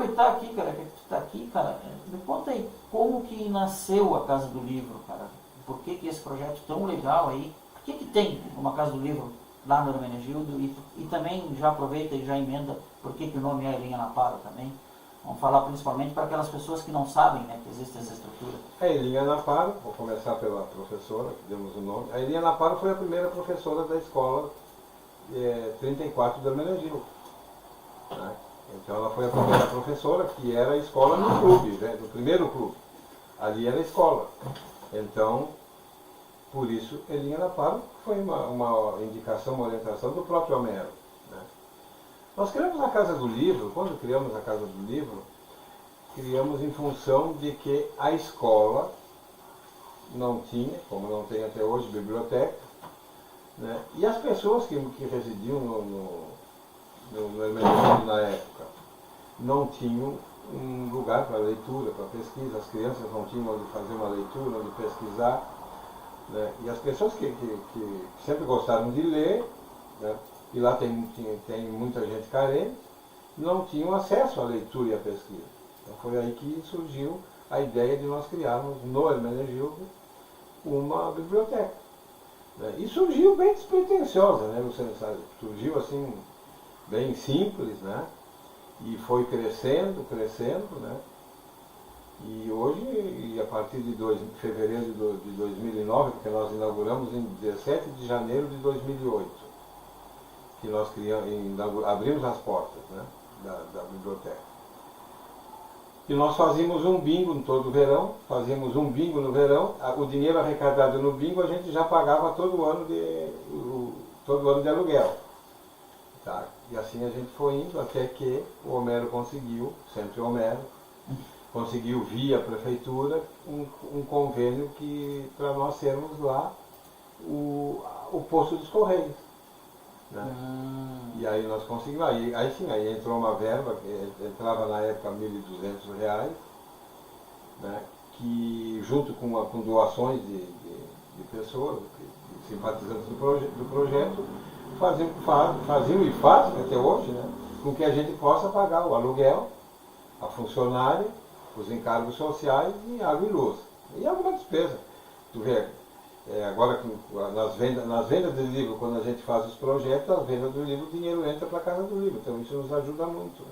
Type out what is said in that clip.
aproveitar aqui, cara, que tu tá aqui, cara, me conta aí como que nasceu a Casa do Livro, cara. Por que esse projeto tão legal aí? Por que tem uma Casa do Livro lá no Hermenegildo? E também já aproveita e já emenda por que o nome é Linha Naparo também. Vamos falar principalmente para aquelas pessoas que não sabem, né, que existe essa estrutura. A Elinha Naparo, vou começar pela professora, que demos o nome. A Elinha Naparo foi a primeira professora da escola 34 do Hermenegildo. Né? Então ela foi a primeira professora, que era a escola no clube, né, no primeiro clube. Ali era a escola. Então, por isso, Elinha Naparo foi uma indicação, uma orientação do próprio Homero. Né? Nós criamos a Casa do Livro. Quando criamos a Casa do Livro, criamos em função de que a escola não tinha, como não tem até hoje, biblioteca, né? E as pessoas que residiam no Hermenegildo na época não tinham um lugar para leitura, para pesquisa, as crianças não tinham onde fazer uma leitura, onde pesquisar, né? E as pessoas que sempre gostaram de ler, né? E lá tem muita gente carente, não tinham acesso à leitura e à pesquisa. Então foi aí que surgiu a ideia de nós criarmos no Hermenegildo uma biblioteca. Né? E surgiu bem despretensiosa, né, Luciano? Surgiu assim, bem simples, né? E foi crescendo, né? E hoje, a partir de fevereiro de 2009, porque nós inauguramos em 17 de janeiro de 2008, que nós abrimos as portas, né, da biblioteca. E nós fazíamos um bingo todo verão, no verão, o dinheiro arrecadado no bingo a gente já pagava todo ano de aluguel. Tá? E assim a gente foi indo até que o Homero conseguiu, sempre o Homero, conseguiu via prefeitura um convênio para nós sermos lá o posto dos Correios. Né? E aí nós conseguimos, aí entrou uma verba, que entrava na época R$ 1.200, né? Que junto com doações de pessoas, de simpatizantes do projeto, faziam e fazem até hoje, né? Com que a gente possa pagar o aluguel, a funcionária, os encargos sociais e água e luz. E alguma despesa. Tu vê, agora nas vendas de livro, quando a gente faz os projetos, as vendas do livro, o dinheiro entra para a Casa do Livro. Então isso nos ajuda muito. Né?